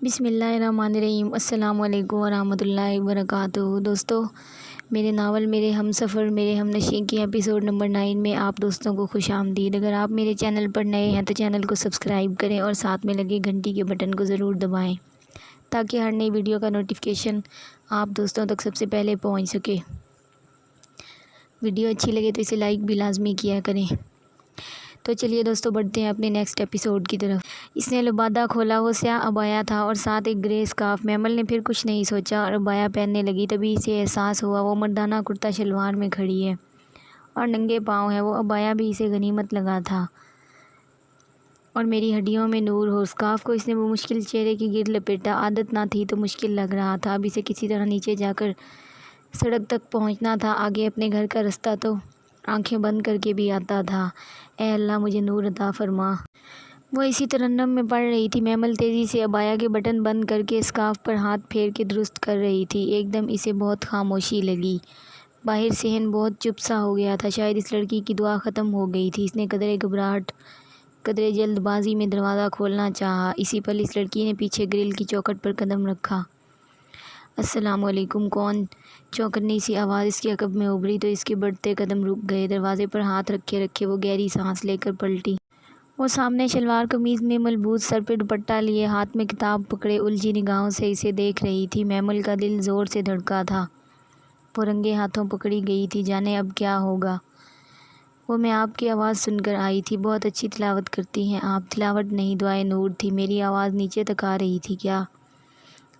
بسم اللہ الرحمن الرحیم۔ السلام علیکم ورحمۃ اللہ وبرکاتہ۔ دوستو، میرے ناول میرے ہم سفر میرے ہم نشیں کی ایپیسوڈ نمبر 9 میں آپ دوستوں کو خوش آمدید۔ اگر آپ میرے چینل پر نئے ہیں تو چینل کو سبسکرائب کریں اور ساتھ میں لگے گھنٹی کے بٹن کو ضرور دبائیں تاکہ ہر نئی ویڈیو کا نوٹیفیکیشن آپ دوستوں تک سب سے پہلے پہنچ سکے۔ ویڈیو اچھی لگے تو اسے لائک بھی لازمی کیا کریں۔ تو چلیے دوستو، بڑھتے ہیں اپنے نیکسٹ ایپیسوڈ کی طرف۔ اس نے لبادہ کھولا، وہ سیاہ عبایا تھا اور ساتھ ایک گرے اسکارف۔ میمل نے پھر کچھ نہیں سوچا اور عبایا پہننے لگی۔ تبھی اسے احساس ہوا وہ مردانہ کرتا شلوار میں کھڑی ہے اور ننگے پاؤں ہے۔ وہ عبایا بھی اسے غنیمت لگا تھا اور میری ہڈیوں میں نور ہو۔ اسکارف کو اس نے بمشکل چہرے کے گرد لپیٹا۔ عادت نہ تھی تو مشکل لگ رہا تھا۔ اب اسے کسی طرح نیچے جا کر سڑک تک پہنچنا تھا۔ آگے اپنے گھر کا رستہ تو آنکھیں بند کر کے بھی آتا تھا۔ اے اللہ، مجھے نور عطا فرما۔ وہ اسی ترنم میں پڑھ رہی تھی۔ میمل تیزی سے عبایا کے بٹن بند کر کے اسکارف پر ہاتھ پھیر کے درست کر رہی تھی۔ ایک دم اسے بہت خاموشی لگی۔ باہر صحن بہت چپ سا ہو گیا تھا۔ شاید اس لڑکی کی دعا ختم ہو گئی تھی۔ اس نے قدرے گھبراہٹ، قدرے جلد بازی میں دروازہ کھولنا چاہا۔ اسی پل اس لڑکی نے پیچھے گرل کی چوکھٹ پر قدم رکھا۔ السلام علیکم۔ کون؟ چونکنی سی آواز اس کے عقب میں ابھری تو اس کے بڑھتے قدم رک گئے۔ دروازے پر ہاتھ رکھے رکھے وہ گہری سانس لے کر پلٹی۔ وہ سامنے شلوار قمیض میں ملبوس، سر پہ دوپٹہ لیے، ہاتھ میں کتاب پکڑے الجھی نگاہوں سے اسے دیکھ رہی تھی۔ میمل کا دل زور سے دھڑکا تھا۔ وہ رنگے ہاتھوں پکڑی گئی تھی۔ جانے اب کیا ہوگا۔ وہ میں آپ کی آواز سن کر آئی تھی۔ بہت اچھی تلاوت کرتی ہیں آپ۔ تلاوت نہیں، دعائے نور تھی۔ میری آواز نیچے تک آ رہی تھی کیا؟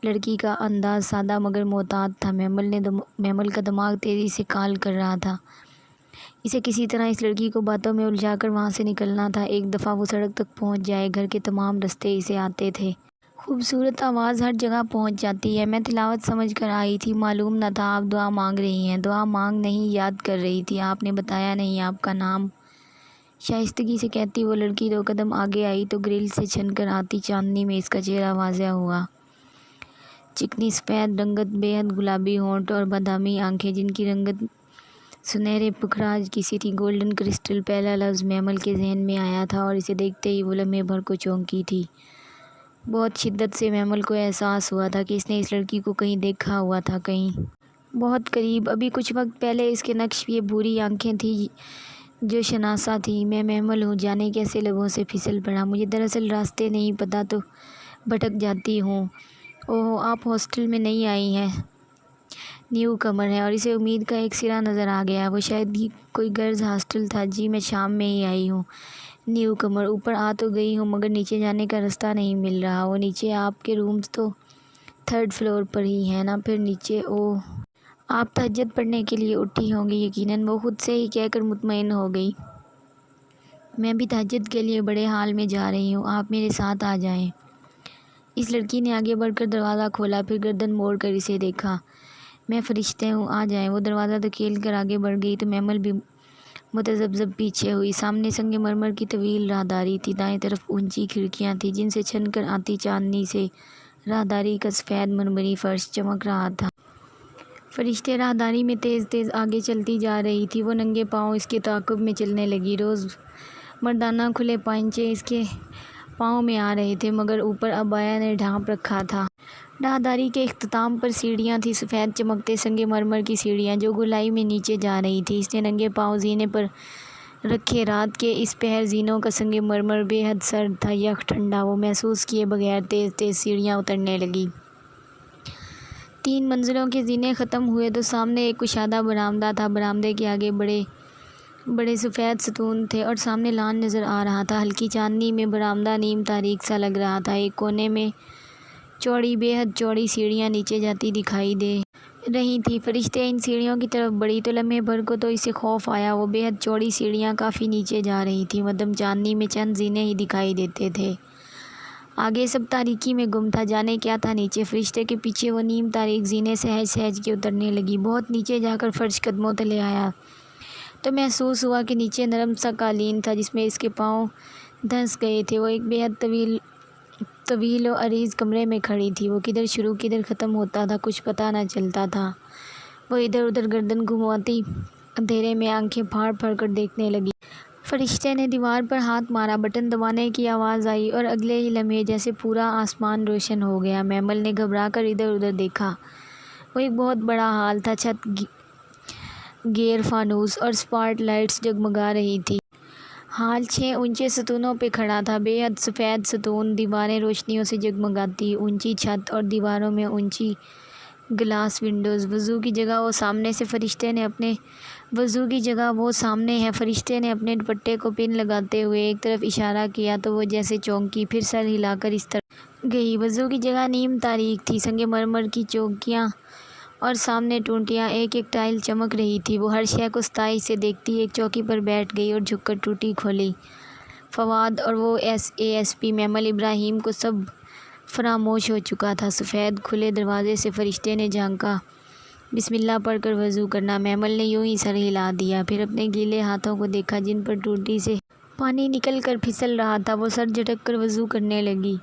لڑکی کا انداز سادہ مگر محتاط تھا۔ میمل کا دماغ تیزی سے کال کر رہا تھا۔ اسے کسی طرح اس لڑکی کو باتوں میں الجھا کر وہاں سے نکلنا تھا۔ ایک دفعہ وہ سڑک تک پہنچ جائے، گھر کے تمام رستے اسے آتے تھے۔ خوبصورت آواز ہر جگہ پہنچ جاتی ہے۔ میں تلاوت سمجھ کر آئی تھی۔ معلوم نہ تھا آپ دعا مانگ رہی ہیں۔ دعا مانگ نہیں، یاد کر رہی تھی۔ آپ نے بتایا نہیں آپ کا نام؟ شائستگی سے کہتی وہ لڑکی 2 قدم آگے آئی تو گرل سے چھن کر آتی چاندنی میں اس کا چہرہ واضح ہوا۔ چکنی سفید رنگت، بے حد گلابی ہونٹ اور بادامی آنکھیں جن کی رنگت سنہرے پکھراج کی سی تھی۔ گولڈن کرسٹل، پہلا لفظ میمل کے ذہن میں آیا تھا اور اسے دیکھتے ہی وہ لمحے بھر کو چونکی تھی۔ بہت شدت سے میمل کو احساس ہوا تھا کہ اس نے اس لڑکی کو کہیں دیکھا ہوا تھا، کہیں بہت قریب۔ ابھی کچھ وقت پہلے اس کے نقش یہ بھوری آنکھیں تھیں جو شناسا تھیں۔ میں میمل ہوں، جانے کیسے لبوں سے پھسل پڑا۔ مجھے دراصل راستے نہیں پتہ تو بھٹک جاتی ہوں۔ اوہ، آپ ہاسٹل میں نہیں آئی ہیں؟ نیو کمر ہے اور اسے امید کا ایک سرا نظر آ گیا۔ وہ شاید کوئی گرلز ہاسٹل تھا۔ جی میں شام میں ہی آئی ہوں۔ نیو کمر، اوپر آ تو گئی ہوں مگر نیچے جانے کا رستہ نہیں مل رہا۔ وہ نیچے آپ کے رومز تو 3rd فلور پر ہی ہیں نا، پھر نیچے۔ اوہ، آپ تہجد پڑھنے کے لیے اٹھی ہوں گی یقیناً، وہ خود سے ہی کہہ کر مطمئن ہو گئی۔ میں بھی تہجد کے لیے بڑے ہال میں جا رہی ہوں، آپ میرے ساتھ آ جائیں۔ اس لڑکی نے آگے بڑھ کر دروازہ کھولا، پھر گردن موڑ کر اسے دیکھا۔ میں فرشتے ہوں، آ جائیں۔ وہ دروازہ دھکیل کر آگے بڑھ گئی تو میمل بھی متذبذب پیچھے ہوئی۔ سامنے سنگ مرمر کی طویل راہداری تھی۔ دائیں طرف اونچی کھڑکیاں تھیں جن سے چھن کر آتی چاندنی سے راہداری کا سفید مرمری فرش چمک رہا تھا۔ فرشتے راہداری میں تیز تیز آگے چلتی جا رہی تھی۔ وہ ننگے پاؤں اس کے تعاقب میں چلنے لگی۔ روز مردانہ کھلے پائنچے اس کے پاؤں میں آ رہے تھے مگر اوپر عبایا نے ڈھانپ رکھا تھا۔ راہداری کے اختتام پر سیڑھیاں تھیں، سفید چمکتے سنگ مرمر کی سیڑھیاں جو گولائی میں نیچے جا رہی تھی۔ اس نے ننگے پاؤں زینے پر رکھے۔ رات کے اس پہر زینوں کا سنگ مرمر بے حد سرد تھا، یخ ٹھنڈا۔ وہ محسوس کیے بغیر تیز تیز سیڑھیاں اترنے لگی۔ 3 منزلوں کے زینے ختم ہوئے تو سامنے ایک کشادہ برآمدہ تھا۔ برآمدے کے آگے بڑے بڑے سفید ستون تھے اور سامنے لان نظر آ رہا تھا۔ ہلکی چاندنی میں برآمدہ نیم تاریک سا لگ رہا تھا۔ ایک کونے میں چوڑی، بے حد چوڑی سیڑھیاں نیچے جاتی دکھائی دے رہی تھیں۔ فرشتے ان سیڑھیوں کی طرف بڑھی تو لمحے بھر کو تو اسے خوف آیا۔ وہ بے حد چوڑی سیڑھیاں کافی نیچے جا رہی تھیں۔ مدھم چاندنی میں چند زینے ہی دکھائی دیتے تھے۔ آگے سب تاریکی میں گم تھا، جانے کیا تھا نیچے۔ فرشتے کے پیچھے وہ نیم تاریک زینے سہج سہج کے اترنے لگی۔ بہت نیچے جا کر فرش قدموں تلے آیا تو محسوس ہوا کہ نیچے نرم سا قالین تھا جس میں اس کے پاؤں دھنس گئے تھے۔ وہ ایک بے حد طویل و عریض کمرے میں کھڑی تھی۔ وہ کدھر شروع کدھر ختم ہوتا تھا کچھ پتہ نہ چلتا تھا۔ وہ ادھر ادھر گردن گھماتی اندھیرے میں آنکھیں پھاڑ پھاڑ کر دیکھنے لگی۔ فرشتے نے دیوار پر ہاتھ مارا، بٹن دبانے کی آواز آئی اور اگلے ہی لمحے جیسے پورا آسمان روشن ہو گیا۔ میمل نے گھبرا کر ادھر ادھر دیکھا۔ وہ ایک بہت بڑا ہال تھا، چھت گیر فانوس اور اسپاٹ لائٹس جگمگا رہی تھی۔ ہال 6 اونچے ستونوں پہ کھڑا تھا، بے حد سفید ستون، دیواریں روشنیوں سے جگمگاتی، اونچی چھت اور دیواروں میں اونچی گلاس ونڈوز۔ وضو کی جگہ وہ سامنے ہے۔ فرشتے نے اپنے دوپٹے کو پن لگاتے ہوئے ایک طرف اشارہ کیا تو وہ جیسے چونکی، پھر سر ہلا کر اس طرف گئی۔ وضو کی جگہ نیم تاریک تھی، سنگ مرمر کی چوکیاں اور سامنے ٹوٹیاں، ایک ایک ٹائل چمک رہی تھی۔ وہ ہر شے کو ستائش سے دیکھتی ایک چوکی پر بیٹھ گئی اور جھک کر ٹوٹی کھولی۔ فواد اور وہ ASP میمل ابراہیم کو سب فراموش ہو چکا تھا۔ سفید کھلے دروازے سے فرشتے نے جھانکا۔ بسم اللہ پڑھ کر وضو کرنا۔ میمل نے یوں ہی سر ہلا دیا، پھر اپنے گیلے ہاتھوں کو دیکھا جن پر ٹوٹی سے پانی نکل کر پھسل رہا تھا۔ وہ سر جھٹک کر وضو کرنے لگی۔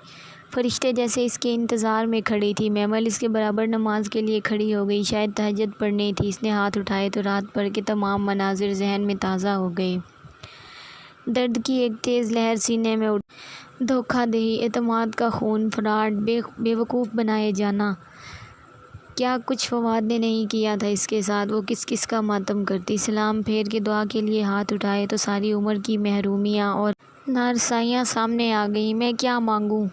فرشتے جیسے اس کے انتظار میں کھڑی تھی۔ میمل اس کے برابر نماز کے لیے کھڑی ہو گئی، شاید تہجد پڑھنی تھی۔ اس نے ہاتھ اٹھائے تو رات بھر کے تمام مناظر ذہن میں تازہ ہو گئے۔ درد کی ایک تیز لہر سینے میں اٹھی۔ دھوکہ دہی، اعتماد کا خون، فراڈ، بے وقوف بنائے جانا، کیا کچھ فواد نے نہیں کیا تھا اس کے ساتھ؟ وہ کس کس کا ماتم کرتی؟ سلام پھیر کے دعا کے لیے ہاتھ اٹھائے تو ساری عمر کی محرومیاں اور نارسائیاں سامنے آ گئیں۔ میں کیا مانگوں؟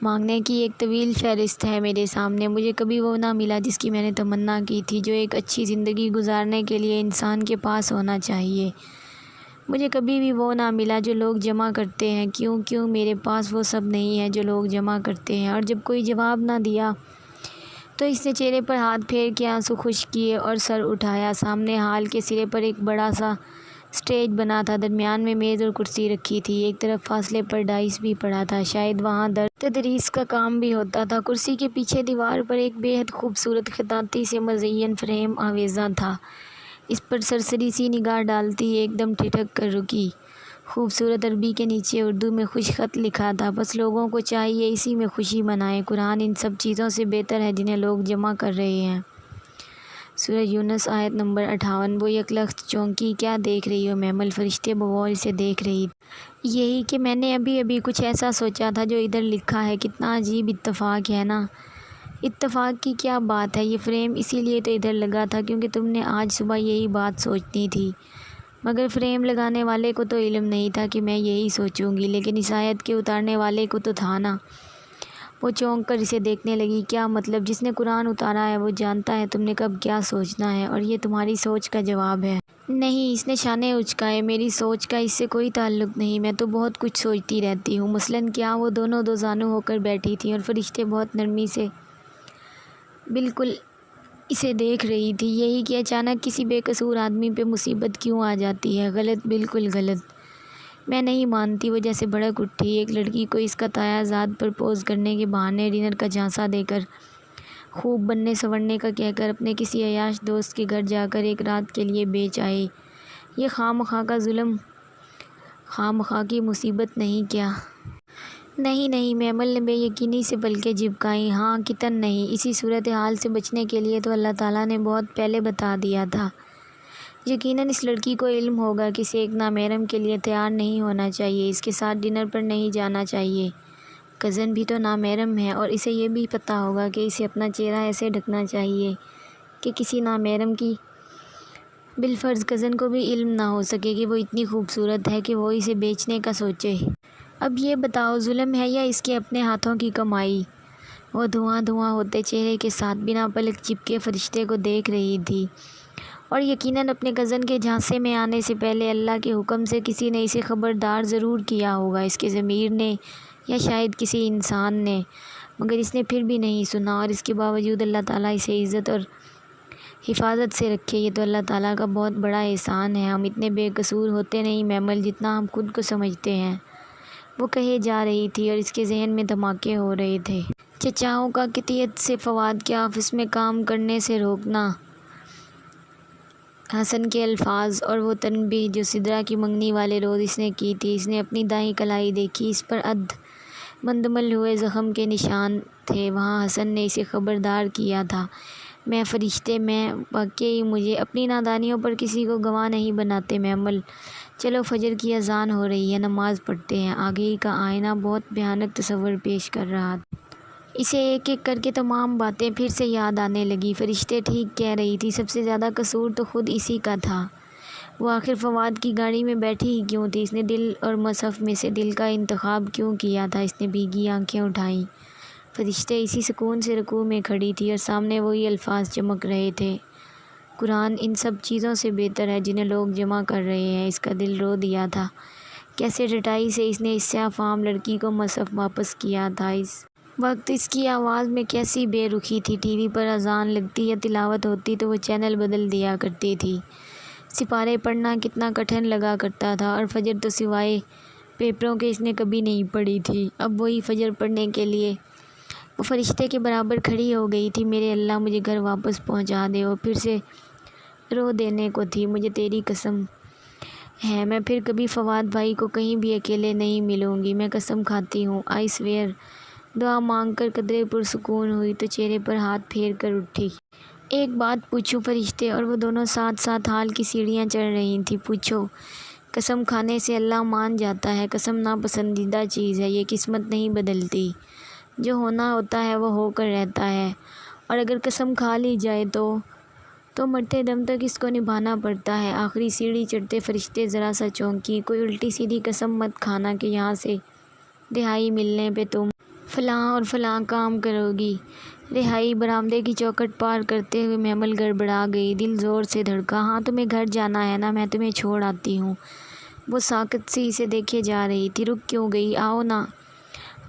مانگنے کی ایک طویل فہرست ہے میرے سامنے۔ مجھے کبھی وہ نہ ملا جس کی میں نے تمنا کی تھی، جو ایک اچھی زندگی گزارنے کے لیے انسان کے پاس ہونا چاہیے۔ مجھے کبھی بھی وہ نہ ملا جو لوگ جمع کرتے ہیں۔ کیوں میرے پاس وہ سب نہیں ہے جو لوگ جمع کرتے ہیں؟ اور جب کوئی جواب نہ دیا تو اس نے چہرے پر ہاتھ پھیر کے آنسو خشک کیے اور سر اٹھایا۔ سامنے ہال کے سرے پر ایک بڑا سا سٹیج بنا تھا، درمیان میں میز اور کرسی رکھی تھی، ایک طرف فاصلے پر ڈائس بھی پڑا تھا، شاید وہاں تدریس کا کام بھی ہوتا تھا۔ کرسی کے پیچھے دیوار پر ایک بے حد خوبصورت خطاطی سے مزین فریم آویزاں تھا۔ اس پر سرسری سی نگاہ ڈالتی ایک دم ٹھٹک کر رکی۔ خوبصورت عربی کے نیچے اردو میں خوش خط لکھا تھا، بس لوگوں کو چاہیے اسی میں خوشی منائیں۔ قرآن ان سب چیزوں سے بہتر ہے جنہیں لوگ جمع کر رہے ہیں۔ سورہ یونس آیت نمبر 58۔ وہ یکلخت چونکی۔ کیا دیکھ رہی ہو میمل؟ فرشتے بغور اسے دیکھ رہی تھی۔ یہی کہ میں نے ابھی کچھ ایسا سوچا تھا جو ادھر لکھا ہے۔ کتنا عجیب اتفاق ہے نا؟ اتفاق کی کیا بات ہے؟ یہ فریم اسی لیے تو ادھر لگا تھا کیونکہ تم نے آج صبح یہی بات سوچنی تھی، مگر فریم لگانے والے کو تو علم نہیں تھا کہ میں یہی سوچوں گی، لیکن اس آیت کے اتارنے والے کو تو تھا نا۔ وہ چونک کر اسے دیکھنے لگی۔ کیا مطلب؟ جس نے قرآن اتارا ہے وہ جانتا ہے تم نے کب کیا سوچنا ہے، اور یہ تمہاری سوچ کا جواب ہے۔ نہیں، اس نے شانے اچکائے، میری سوچ کا اس سے کوئی تعلق نہیں، میں تو بہت کچھ سوچتی رہتی ہوں۔ مثلاً کیا؟ وہ دونوں دو زانو ہو کر بیٹھی تھیں اور فرشتے بہت نرمی سے بالکل اسے دیکھ رہی تھی۔ یہی کہ اچانک کسی بے قصور آدمی پہ مصیبت کیوں آ جاتی ہے؟ غلط، بالکل غلط۔ میں نہیں مانتی۔ وہ جیسے بھڑک اٹھی۔ ایک لڑکی کو اس کا تایا زاد پرپوز کرنے کے بہانے ڈنر کا جھانسا دے کر، خوب بننے سنورنے کا کہہ کر، اپنے کسی عیاش دوست کے گھر جا کر ایک رات کے لیے بیچ آئے۔ یہ خواہ کا ظلم، خواہ کی مصیبت نہیں کیا؟ نہیں، میمل نے بے یقینی سے پلکیں جھپکائیں۔ ہاں، قطعاً نہیں۔ اسی صورتحال سے بچنے کے لیے تو اللہ تعالیٰ نے بہت پہلے بتا دیا تھا۔ یقیناً اس لڑکی کو علم ہوگا کہ اسے ایک نامحرم کے لیے تیار نہیں ہونا چاہیے، اس کے ساتھ ڈنر پر نہیں جانا چاہیے۔ کزن بھی تو نامحرم ہے، اور اسے یہ بھی پتہ ہوگا کہ اسے اپنا چہرہ ایسے ڈھکنا چاہیے کہ کسی نامحرم کی بالفرض کزن کو بھی علم نہ ہو سکے کہ وہ اتنی خوبصورت ہے کہ وہ اسے بیچنے کا سوچے۔ اب یہ بتاؤ، ظلم ہے یا اس کے اپنے ہاتھوں کی کمائی؟ وہ دھواں ہوتے چہرے کے ساتھ بنا پلک جھپکے فرشتے کو دیکھ رہی تھی، اور یقیناً اپنے کزن کے جھانسے میں آنے سے پہلے اللہ کے حکم سے کسی نے اسے خبردار ضرور کیا ہوگا، اس کے ضمیر نے یا شاید کسی انسان نے، مگر اس نے پھر بھی نہیں سنا، اور اس کے باوجود اللہ تعالیٰ اسے عزت اور حفاظت سے رکھے۔ یہ تو اللہ تعالیٰ کا بہت بڑا احسان ہے۔ ہم اتنے بے قصور ہوتے نہیں میمل جتنا ہم خود کو سمجھتے ہیں، وہ کہے جا رہی تھی، اور اس کے ذہن میں دھماکے ہو رہے تھے۔ چچاؤں کا قطعیت سے فواد کے آفس میں کام کرنے سے روکنا، حسن کے الفاظ اور وہ تنبیہ جو سدرا کی منگنی والے روز اس نے کی تھی۔ اس نے اپنی دائیں کلائی دیکھی، اس پر مندمل ہوئے زخم کے نشان تھے۔ وہاں حسن نے اسے خبردار کیا تھا۔ میں فرشتے، میں واقعی مجھے اپنی نادانیوں پر کسی کو گواہ نہیں بناتے میمل، چلو فجر کی اذان ہو رہی ہے، نماز پڑھتے ہیں۔ آگے ہی کا آئینہ بہت بھیانک تصور پیش کر رہا تھا۔ اسے ایک ایک کر کے تمام باتیں پھر سے یاد آنے لگی۔ فرشتے ٹھیک کہہ رہی تھی، سب سے زیادہ قصور تو خود اسی کا تھا۔ وہ آخر فواد کی گاڑی میں بیٹھی ہی کیوں تھی؟ اس نے دل اور مصحف میں سے دل کا انتخاب کیوں کیا تھا؟ اس نے بھیگی آنکھیں اٹھائیں۔ فرشتے اسی سکون سے رکوع میں کھڑی تھی اور سامنے وہی الفاظ چمک رہے تھے، قرآن ان سب چیزوں سے بہتر ہے جنہیں لوگ جمع کر رہے ہیں۔ اس کا دل رو دیا تھا۔ کیسے ڈٹائی سے اس نے اس سیاہ فام لڑکی کو مصحف واپس کیا تھا۔ اس وقت اس کی آواز میں کیسی بے رخی تھی۔ ٹی وی پر اذان لگتی یا تلاوت ہوتی تو وہ چینل بدل دیا کرتی تھی۔ سپارے پڑھنا کتنا کٹھن لگا کرتا تھا، اور فجر تو سوائے پیپروں کے اس نے کبھی نہیں پڑھی تھی۔ اب وہی فجر پڑھنے کے لیے وہ فرشتے کے برابر کھڑی ہو گئی تھی۔ میرے اللہ مجھے گھر واپس پہنچا دے۔ اور پھر سے رو دینے کو تھی۔ مجھے تیری قسم ہے میں پھر کبھی فواد بھائی کو کہیں بھی اکیلے نہیں ملوں گی، میں قسم کھاتی ہوں، آئی سویئر۔ دعا مانگ کر قدرے پرسکون ہوئی تو چہرے پر ہاتھ پھیر کر اٹھی۔ ایک بات پوچھوں فرشتے؟ اور وہ دونوں ساتھ ساتھ حال کی سیڑھیاں چڑھ رہی تھیں۔ پوچھو۔ قسم کھانے سے اللہ مان جاتا ہے۔ قسم ناپسندیدہ چیز ہے، یہ قسمت نہیں بدلتی۔ جو ہونا ہوتا ہے وہ ہو کر رہتا ہے، اور اگر قسم کھا لی جائے تو مرتے دم تک اس کو نبھانا پڑتا ہے۔ آخری سیڑھی چڑھتے فرشتے ذرا سا چونکی۔ کوئی الٹی سیدھی قسم مت کھانا کہ یہاں سے رہائی ملنے پہ تم فلاں اور فلاں کام کرو گی۔ رہائی برآمدے کی چوکھٹ پار کرتے ہوئے محمل گڑبڑا گئی۔ دل زور سے دھڑکا۔ ہاں تمہیں گھر جانا ہے نا، میں تمہیں چھوڑ آتی ہوں۔ وہ ساکت سی اسے دیکھے جا رہی تھی۔ رک کیوں گئی؟ آؤ نا۔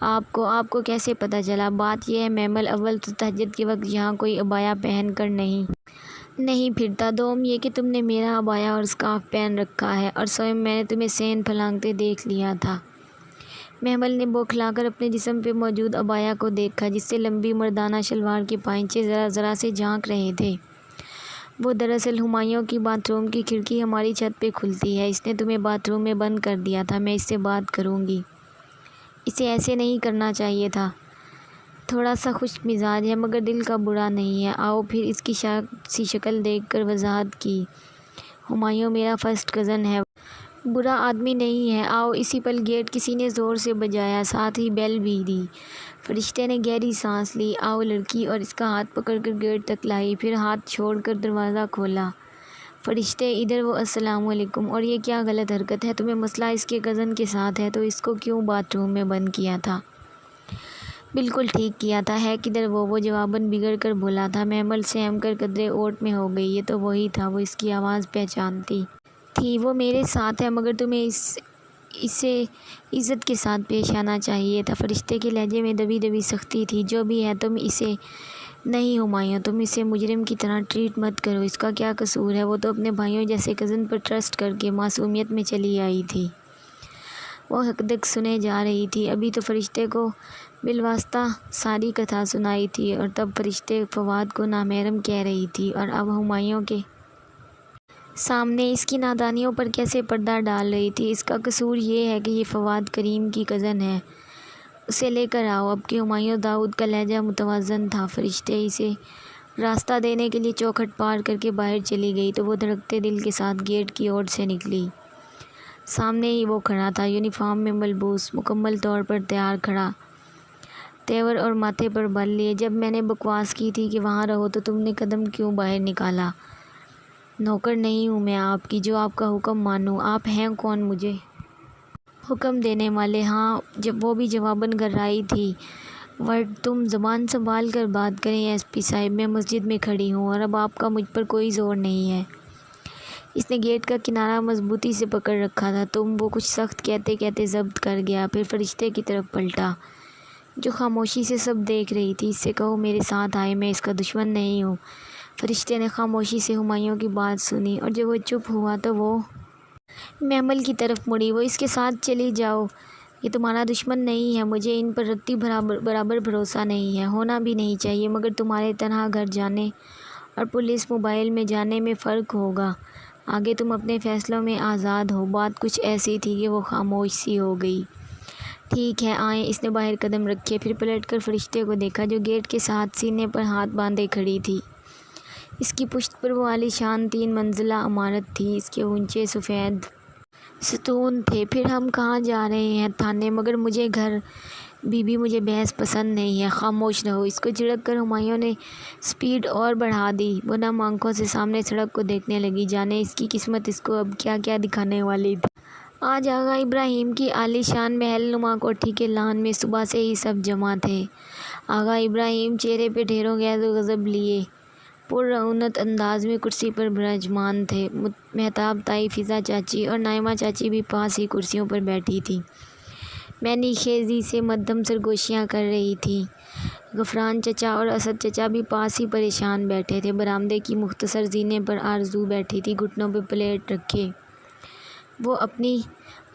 آپ کو کیسے پتہ چلا؟ بات یہ ہے محمل، اول تو تہجد کے وقت یہاں کوئی عبایا پہن کر نہیں پھرتا۔ دوم یہ کہ تم نے میرا عبایا اور اسکارف پہن رکھا ہے، اور سوئم میں نے تمہیں سین پھلانگتے دیکھ لیا تھا۔ محمل نے بوکھلا کر اپنے جسم پہ موجود عبایا کو دیکھا، جس سے لمبی مردانہ شلوار کے پائنچے ذرا ذرا سے جھانک رہے تھے۔ وہ دراصل ہمایوں کی باتھ روم کی کھڑکی ہماری چھت پہ کھلتی ہے، اس نے تمہیں باتھ روم میں بند کر دیا تھا۔ میں اس سے بات کروں گی۔ اسے ایسے نہیں کرنا چاہیے تھا۔ تھوڑا سا خشک مزاج ہے مگر دل کا برا نہیں ہے۔ آؤ پھر اس کی سی شکل دیکھ کر وضاحت کی۔ ہمایوں میرا فرسٹ کزن ہے، برا آدمی نہیں ہے۔ آؤ۔ اسی پل گیٹ کسی نے زور سے بجایا، ساتھ ہی بیل بھی دی۔ فرشتے نے گہری سانس لی۔ آؤ لڑکی، اور اس کا ہاتھ پکڑ کر گیٹ تک لائی، پھر ہاتھ چھوڑ کر دروازہ کھولا۔ فرشتے ادھر۔ وہ السلام علیکم۔ اور یہ کیا غلط حرکت ہے؟ تمہیں مسئلہ اس کے کزن کے ساتھ ہے تو اس کو کیوں باتھ روم میں بند کیا تھا؟ بالکل ٹھیک کیا تھا۔ ہے کدھر وہ جواباً بگڑ کر بولا تھا۔ محمل سہم کر قدرے اوٹ میں ہو گئی۔ یہ تو وہی تھا، وہ اس کی آواز پہچانتی تھی۔ وہ میرے ساتھ ہے مگر تمہیں اسے عزت کے ساتھ پیش آنا چاہیے تھا۔ فرشتے کے لہجے میں دبی دبی سختی تھی۔ جو بھی ہے تم اسے نہیں ہمایوں، تم اسے مجرم کی طرح ٹریٹ مت کرو۔ اس کا کیا قصور ہے؟ وہ تو اپنے بھائیوں جیسے کزن پر ٹرسٹ کر کے معصومیت میں چلی آئی تھی۔ وہ حقدق سنے جا رہی تھی۔ ابھی تو فرشتے کو بالواسطہ ساری کتھا سنائی تھی، اور تب فرشتے فواد کو نامحرم کہہ رہی تھی، اور اب ہمایوں کے سامنے اس کی نادانیوں پر کیسے پردہ ڈال رہی تھی۔ اس کا قصور یہ ہے کہ یہ فواد کریم کی کزن ہے، اسے لے کر آؤ۔ اب کہ ہمایوں داؤد کا لہجہ متوازن تھا، فرشتے اسے راستہ دینے کے لیے چوکھٹ پار کر کے باہر چلی گئی تو وہ دھڑکتے دل کے ساتھ گیٹ کی اوٹ سے نکلی۔ سامنے ہی وہ کھڑا تھا، یونیفارم میں ملبوس، مکمل طور پر تیار کھڑا، تیور اور ماتھے پر بال لیے۔ جب میں نے بکواس کی تھی کہ وہاں رہو تو تم نے قدم کیوں باہر نکالا؟ نوکر نہیں ہوں میں آپ کی جو آپ کا حکم مانوں۔ آپ ہیں کون مجھے حکم دینے والے؟ ہاں، جب وہ بھی جواباً گررائی تھی۔ ورڈ تم زبان سنبھال کر بات کریں ایس پی صاحب، میں مسجد میں کھڑی ہوں اور اب آپ کا مجھ پر کوئی زور نہیں ہے۔ اس نے گیٹ کا کنارہ مضبوطی سے پکڑ رکھا تھا۔ تم وہ کچھ سخت کہتے کہتے ضبط کر گیا، پھر فرشتے کی طرف پلٹا جو خاموشی سے سب دیکھ رہی تھی۔ اس سے کہو میرے ساتھ آئے، میں اس کا دشمن نہیں ہوں۔ فرشتے نے خاموشی سے ہمایوں کی بات سنی، اور جب وہ چپ ہوا تو وہ محمل کی طرف مڑی۔ وہ اس کے ساتھ چلی جاؤ، یہ تمہارا دشمن نہیں ہے۔ مجھے ان پر رتی برابر بھروسہ نہیں ہے، ہونا بھی نہیں چاہیے، مگر تمہارے تنہا گھر جانے اور پولیس موبائل میں جانے میں فرق ہوگا۔ آگے تم اپنے فیصلوں میں آزاد ہو۔ بات کچھ ایسی تھی کہ وہ خاموش سی ہو گئی۔ ٹھیک ہے، آئیں۔ اس نے باہر قدم رکھے، پھر پلٹ کر فرشتے کو دیکھا جو گیٹ کے ساتھ سینے پر ہاتھ باندھے کھڑی تھی۔ اس کی پشت پر وہ عالیشان 3 منزلہ عمارت تھی۔ اس کے اونچے سفید ستون تھے۔ پھر ہم کہاں جا رہے ہیں؟ تھانے۔ مگر مجھے گھر۔ بی بی مجھے بحث پسند نہیں ہے، خاموش رہو۔ اس کو جھڑک کر ہمایوں نے سپیڈ اور بڑھا دی۔ وہ نم آنکھوں سے سامنے سڑک کو دیکھنے لگی، جانے اس کی قسمت اس کو اب کیا کیا دکھانے والی تھی۔ آج آغا ابراہیم کی عالی شان محل نما کوٹھی کے لان میں صبح سے ہی سب جمع تھے۔ آغا ابراہیم چہرے پہ ڈھیروں غیظ و غضب لیے پر رعونت انداز میں کرسی پر براجمان تھے۔ مہتاب تائی، فضا چاچی اور نائمہ چاچی بھی پاس ہی کرسیوں پر بیٹھی تھیں، معنی خیزی سے مدھم سرگوشیاں کر رہی تھیں۔ غفران چچا اور اسد چچا بھی پاس ہی پریشان بیٹھے تھے۔ برآمدے کی مختصر زینے پر آرزو بیٹھی تھی، گھٹنوں پہ پلیٹ رکھے۔ وہ اپنی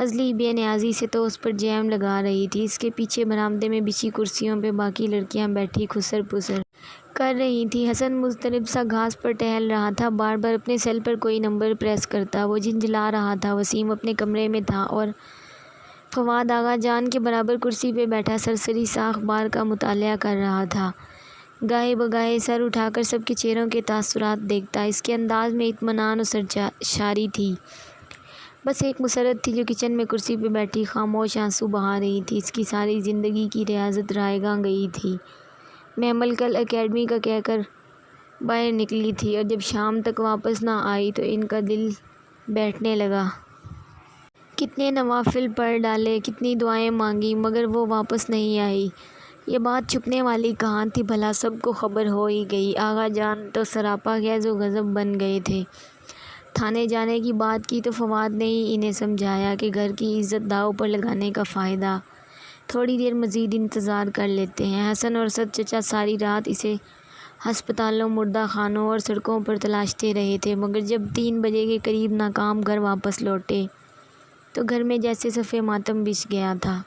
ازلی بے نیازی سے ٹوسٹ پر جیم لگا رہی تھی۔ اس کے پیچھے برآمدے میں بچھی کرسیوں پہ باقی لڑکیاں بیٹھی خسر پسر کر رہی تھیں۔ حسن مضطرب سا گھاس پر ٹہل رہا تھا، بار بار اپنے سیل پر کوئی نمبر پریس کرتا۔ وہ جھنجھلا رہا تھا۔ وسیم اپنے کمرے میں تھا اور فواد آغا جان کے برابر کرسی پہ بیٹھا سرسری سا اخبار کا مطالعہ کر رہا تھا، گاہے بگاہے سر اٹھا کر سب کے چہروں کے تاثرات دیکھتا۔ اس کے انداز میں اطمینان و سرشاری تھی۔ بس ایک مسرت تھی جو کچن میں کرسی پہ بیٹھی خاموش آنسو بہا رہی تھی۔ اس کی ساری زندگی کی ریاضت رائے گاں گئی تھی۔ محمل کل اکیڈمی کا کہہ کر باہر نکلی تھی اور جب شام تک واپس نہ آئی تو ان کا دل بیٹھنے لگا۔ کتنے نوافل پڑھ ڈالے، کتنی دعائیں مانگی، مگر وہ واپس نہیں آئی۔ یہ بات چھپنے والی کہاں تھی؟ بھلا سب کو خبر ہو ہی گئی۔ آغا جان تو سراپا غیظ و غضب بن گئے تھے۔ تھانے جانے کی بات کی تو فواد نے ہی انہیں سمجھایا کہ گھر کی عزت داؤ پر لگانے کا فائدہ، تھوڑی دیر مزید انتظار کر لیتے ہیں۔ حسن اور اسد چچا ساری رات اسے ہسپتالوں، مردہ خانوں اور سڑکوں پر تلاشتے رہے تھے، مگر جب 3 بجے کے قریب ناکام گھر واپس لوٹے تو گھر میں جیسے صف ماتم بچھ گیا تھا۔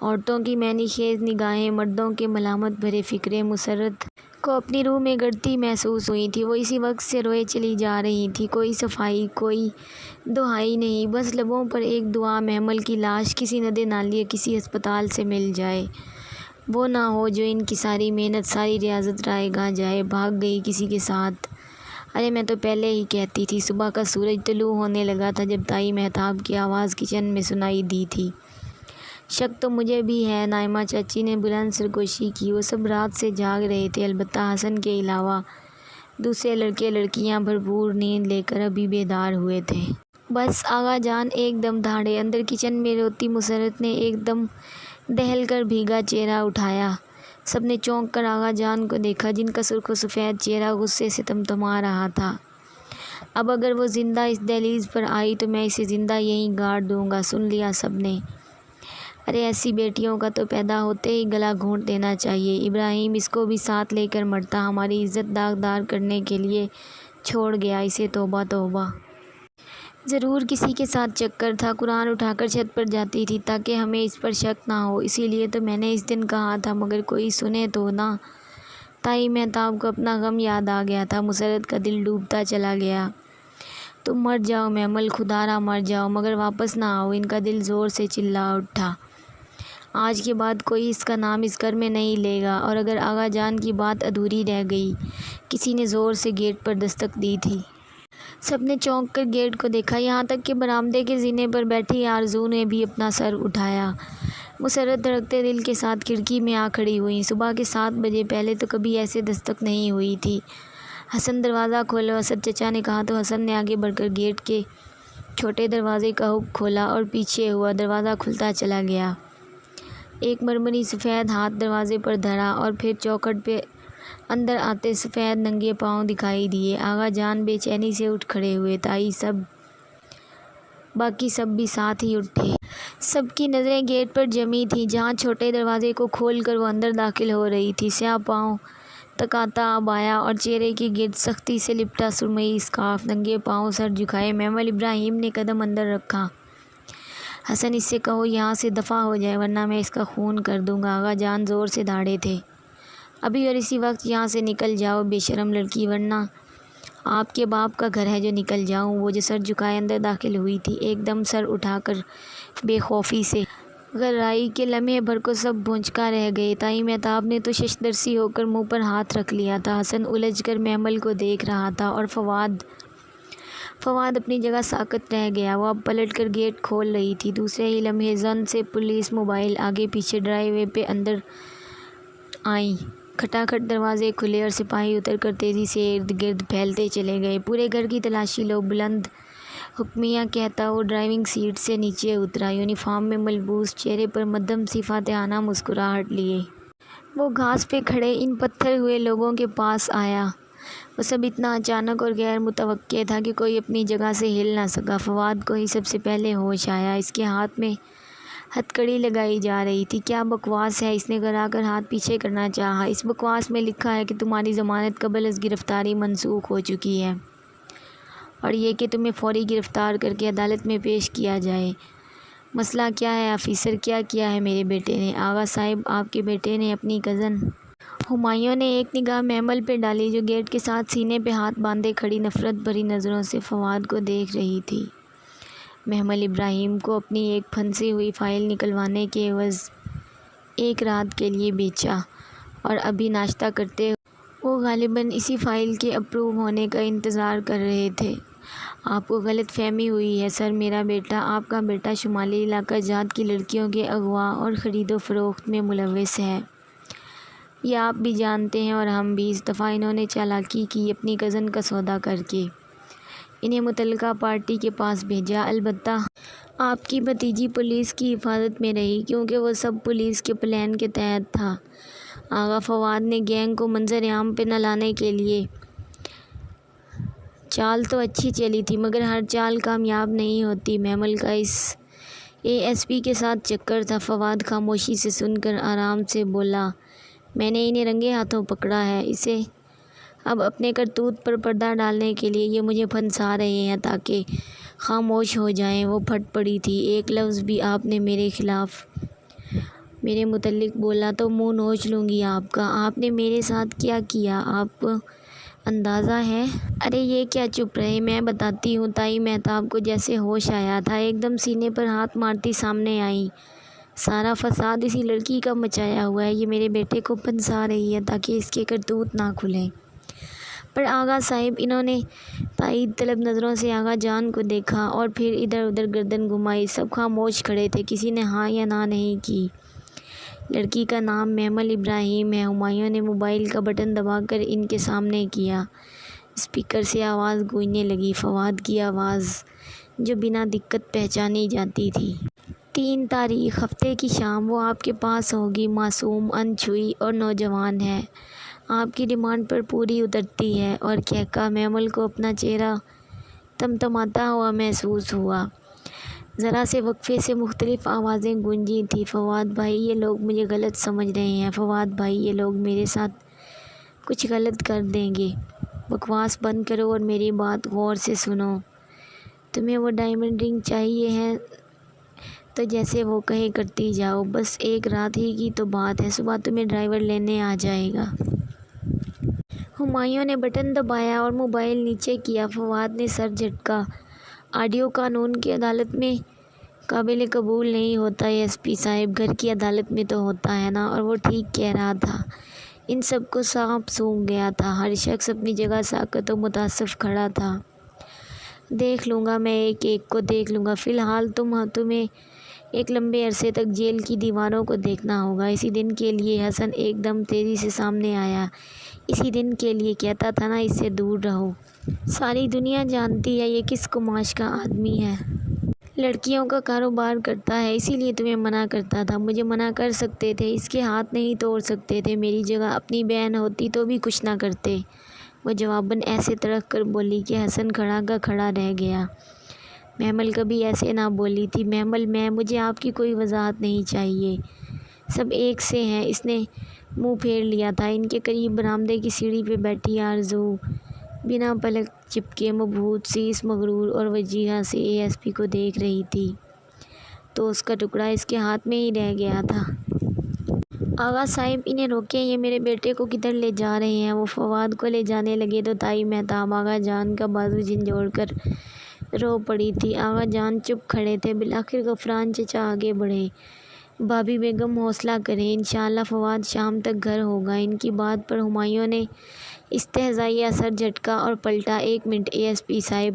عورتوں کی معنی خیز نگاہیں، مردوں کے ملامت بھرے فکرے مسرت کو اپنی روح میں گڑتی محسوس ہوئی تھی۔ وہ اسی وقت سے روئے چلی جا رہی تھی۔ کوئی صفائی، کوئی دہائی نہیں، بس لبوں پر ایک دعا، محمل کی لاش کسی ندے نالی یا کسی ہسپتال سے مل جائے، وہ نہ ہو جو ان کی ساری محنت، ساری ریاضت رائے گاں جائے۔ بھاگ گئی کسی کے ساتھ؟ ارے میں تو پہلے ہی کہتی تھی۔ صبح کا سورج طلوع ہونے لگا تھا جب تائی مہتاب کی آواز کچن میں سنائی دی تھی۔ شک تو مجھے بھی ہے، نائمہ چاچی نے بلند سرگوشی کی۔ وہ سب رات سے جاگ رہے تھے، البتہ حسن کے علاوہ دوسرے لڑکے لڑکیاں بھرپور نیند لے کر ابھی بیدار ہوئے تھے۔ بس آغا جان ایک دم دھاڑے۔ اندر کچن میں روتی مسرت نے ایک دم دہل کر بھیگا چہرہ اٹھایا۔ سب نے چونک کر آغا جان کو دیکھا، جن کا سرخ و سفید چہرہ غصے سے تمتما رہا تھا۔ اب اگر وہ زندہ اس دہلیز پر آئی تو میں اسے زندہ یہیں گاڑ دوں گا، سن لیا سب نے؟ ارے ایسی بیٹیوں کا تو پیدا ہوتے ہی گلا گھونٹ دینا چاہیے۔ ابراہیم اس کو بھی ساتھ لے کر مرتا، ہماری عزت داغدار کرنے کے لیے چھوڑ گیا اسے۔ توبہ توبہ! ضرور کسی کے ساتھ چکر تھا۔ قرآن اٹھا کر چھت پر جاتی تھی تاکہ ہمیں اس پر شک نہ ہو، اسی لیے تو میں نے اس دن کہا تھا، مگر کوئی سنے تو نہ۔ تائی مہتاب کو اپنا غم یاد آ گیا تھا۔ مسرت کا دل ڈوبتا چلا گیا۔ تم مر جاؤ محمل، خدارا مر جاؤ، مگر واپس نہ آؤ۔ ان کا دل زور سے چلا اٹھا۔ آج کے بعد کوئی اس کا نام اس گھر میں نہیں لے گا۔ اور اگر آغا جان کی بات ادھوری رہ گئی؟ کسی نے زور سے گیٹ پر دستک دی تھی۔ سب نے چونک کر گیٹ کو دیکھا، یہاں تک کہ برآمدے کے زینے پر بیٹھی آرزو نے بھی اپنا سر اٹھایا۔ مسرت دھڑکتے دل کے ساتھ کھڑکی میں آ کھڑی ہوئی۔ صبح کے 7 بجے پہلے تو کبھی ایسے دستک نہیں ہوئی تھی۔ حسن دروازہ کھولو، اسد چچا نے کہا تو حسن نے آگے بڑھ کر گیٹ کے چھوٹے دروازے کا ہک کھولا اور پیچھے ہوا۔ دروازہ کھلتا چلا گیا۔ ایک مرمری سفید ہاتھ دروازے پر دھرا اور پھر چوکھٹ پہ اندر آتے سفید ننگے پاؤں دکھائی دیے۔ آغا جان بے چینی سے اٹھ کھڑے ہوئے، تائی باقی سب بھی ساتھ ہی اٹھے۔ سب کی نظریں گیٹ پر جمی تھیں جہاں چھوٹے دروازے کو کھول کر وہ اندر داخل ہو رہی تھی۔ سیاہ پاؤں تکاتا عبایا اور چہرے کے گرد سختی سے لپٹا سرمئی اسکارف، ننگے پاؤں سر جھکائے محمل ابراہیم نے قدم اندر رکھا۔ حسن اس سے کہو یہاں سے دفع ہو جائے ورنہ میں اس کا خون کر دوں گا۔ آغا جان زور سے دھاڑے تھے۔ ابھی اور اسی وقت یہاں سے نکل جاؤ بے شرم لڑکی، ورنہ آپ کے باپ کا گھر ہے جو نکل جاؤں۔ وہ جو سر جھکائے اندر داخل ہوئی تھی، ایک دم سر اٹھا کر بے خوفی سے غرائی کے لمحے بھر کو سب بھونچکا رہ گئے۔ تائی مہتاب نے تو ششدرسی ہو کر منہ پر ہاتھ رکھ لیا تھا۔ حسن الجھ کر محمل کو دیکھ رہا تھا اور فواد فواد اپنی جگہ ساکت رہ گیا۔ وہ اب پلٹ کر گیٹ کھول رہی تھی۔ دوسرے ہی لمحے زن سے پولیس موبائل آگے پیچھے ڈرائیو وے پہ اندر آئیں۔ کھٹاکھٹ دروازے کھلے اور سپاہی اتر کر تیزی سے ارد گرد پھیلتے چلے گئے۔ پورے گھر کی تلاشی لو، بلند حکمیہ کہتا وہ ڈرائیونگ سیٹ سے نیچے اترا، یونیفارم میں ملبوس، چہرے پر مدھم سی فاتحانہ مسکراہٹ لیے۔ وہ گھاس پہ کھڑے ان پتھر ہوئے لوگوں کے پاس آیا۔ وہ سب اتنا اچانک اور غیر متوقع تھا کہ کوئی اپنی جگہ سے ہل نہ سکا۔ فواد کو ہی سب سے پہلے ہوش آیا۔ اس کے ہاتھ میں ہتھ کڑی لگائی جا رہی تھی۔ کیا بکواس ہے! اس نے گھرا کر ہاتھ پیچھے کرنا چاہا۔ اس بکواس میں لکھا ہے کہ تمہاری ضمانت قبل از گرفتاری منسوخ ہو چکی ہے اور یہ کہ تمہیں فوری گرفتار کر کے عدالت میں پیش کیا جائے۔ مسئلہ کیا ہے آفیسر؟ کیا کیا ہے میرے بیٹے نے؟ آغا صاحب، آپ کے بیٹے نے اپنی کزن ہمایوں نے ایک نگاہ محمل پہ ڈالی جو گیٹ کے ساتھ سینے پہ ہاتھ باندھے کھڑی نفرت بھری نظروں سے فواد کو دیکھ رہی تھی۔ محمل ابراہیم کو اپنی ایک پھنسی ہوئی فائل نکلوانے کے عوض ایک رات کے لیے بیچا اور ابھی ناشتہ کرتے وہ غالباً اسی فائل کے اپروو ہونے کا انتظار کر رہے تھے۔ آپ کو غلط فہمی ہوئی ہے سر۔ میرا بیٹا، آپ کا بیٹا شمالی علاقہ جات کی لڑکیوں کے اغوا اور خرید و فروخت میں ملوث ہے۔ یہ آپ بھی جانتے ہیں اور ہم بھی۔ اس دفعہ انہوں نے چالاکی کی اپنی کزن کا سودا کر کے انہیں متعلقہ پارٹی کے پاس بھیجا۔ البتہ آپ کی بھتیجی پولیس کی حفاظت میں رہی کیونکہ وہ سب پولیس کے پلان کے تحت تھا۔ آغا فواد نے گینگ کو منظر عام پہ نہ لانے کے لیے چال تو اچھی چلی تھی مگر ہر چال کامیاب نہیں ہوتی۔ محمل کا اس ASP کے ساتھ چکر تھا۔ فواد خاموشی سے سن کر آرام سے بولا، میں نے انہیں رنگے ہاتھوں پکڑا ہے۔ اسے اب اپنے کرتوت پر پردہ ڈالنے کے لیے یہ مجھے پھنسا رہے ہیں تاکہ خاموش ہو جائیں۔ وہ پھٹ پڑی تھی۔ ایک لفظ بھی آپ نے میرے خلاف میرے متعلق بولا تو منہ نوچ لوں گی آپ کا۔ آپ نے میرے ساتھ کیا کیا آپ کو اندازہ ہے؟ ارے یہ کیا چپ رہے، میں بتاتی ہوں۔ تائی مہتاب کو جیسے ہوش آیا تھا، ایک دم سینے پر ہاتھ مارتی سامنے آئی۔ سارا فساد اسی لڑکی کا مچایا ہوا ہے۔ یہ میرے بیٹے کو پھنسا رہی ہے تاکہ اس کے کرتوت نہ کھلیں۔ پر آغا صاحب، انہوں نے تائید طلب نظروں سے آغا جان کو دیکھا اور پھر ادھر ادھر گردن گھمائی۔ سب خاموش کھڑے تھے، کسی نے ہاں یا نہ نہیں کی۔ لڑکی کا نام محمل ابراہیم ہے۔ ہمایوں نے موبائل کا بٹن دبا کر ان کے سامنے کیا۔ اسپیکر سے آواز گونجنے لگی، فواد کی آواز جو بنا دقت پہچانی جاتی تھی۔ 3 تاریخ ہفتے کی شام وہ آپ کے پاس ہوگی۔ معصوم، انچھوئی اور نوجوان ہے۔ آپ کی ڈیمانڈ پر پوری اترتی ہے۔ اور کہکا محمل کو اپنا چہرہ تمتماتا ہوا محسوس ہوا۔ ذرا سے وقفے سے مختلف آوازیں گونجی تھیں۔ فواد بھائی، یہ لوگ مجھے غلط سمجھ رہے ہیں۔ فواد بھائی، یہ لوگ میرے ساتھ کچھ غلط کر دیں گے۔ بکواس بند کرو اور میری بات غور سے سنو۔ تمہیں وہ ڈائمنڈ رنگ چاہیے ہے تو جیسے وہ کہے کرتی جاؤ۔ بس ایک رات ہی کی تو بات ہے، صبح تمہیں ڈرائیور لینے آ جائے گا۔ ہمایوں نے بٹن دبایا اور موبائل نیچے کیا۔ فواد نے سر جھٹکا۔ آڈیو قانون کی عدالت میں قابل قبول نہیں ہوتا ASP صاحب، گھر کی عدالت میں تو ہوتا ہے نا۔ اور وہ ٹھیک کہہ رہا تھا۔ ان سب کو سانپ سونگھ گیا تھا۔ ہر شخص اپنی جگہ ساکت و متاسف کھڑا تھا۔ دیکھ لوں گا، میں ایک ایک کو دیکھ لوں گا۔ فی الحال تمہیں ایک لمبے عرصے تک جیل کی دیواروں کو دیکھنا ہوگا۔ اسی دن کے لیے حسن ایک دم تیزی سے سامنے آیا۔ اسی دن کے لیے کہتا تھا نا اس سے دور رہو۔ ساری دنیا جانتی ہے یہ کس قماش کا آدمی ہے۔ لڑکیوں کا کاروبار کرتا ہے، اسی لیے تمہیں منع کرتا تھا۔ مجھے منع کر سکتے تھے، اس کے ہاتھ نہیں توڑ سکتے تھے۔ میری جگہ اپنی بہن ہوتی تو بھی کچھ نہ کرتے۔ وہ جواباً ایسے تڑک کر بولی کہ حسن کھڑا کا کھڑا رہ گیا۔ محمل کبھی ایسے نہ بولی تھی۔ محمل، مجھے آپ کی کوئی وضاحت نہیں چاہیے، سب ایک سے ہیں۔ اس نے منہ پھیر لیا تھا۔ ان کے قریب برآمدے کی سیڑھی پہ بیٹھی آرزو بنا پلک جھپکے مبہوت سی اس مغرور اور وجیہہ سے ASP کو دیکھ رہی تھی تو اس کا ٹکڑا اس کے ہاتھ میں ہی رہ گیا تھا۔ آغا صاحب، انہیں روکیں، یہ میرے بیٹے کو کدھر لے جا رہے ہیں؟ وہ فواد کو لے جانے لگے تو تائی مہتاب آغا جان کا بازو جھنجھوڑ کر رو پڑی تھی۔ آغا جان چپ کھڑے تھے۔ بالآخر غفران چچا آگے بڑھے۔ بھابھی بیگم حوصلہ کریں، انشاءاللہ فواد شام تک گھر ہوگا۔ ان کی بات پر ہمایوں نے استہزائیہ سر جھٹکا اور پلٹا۔ 1 منٹ ASP صاحب،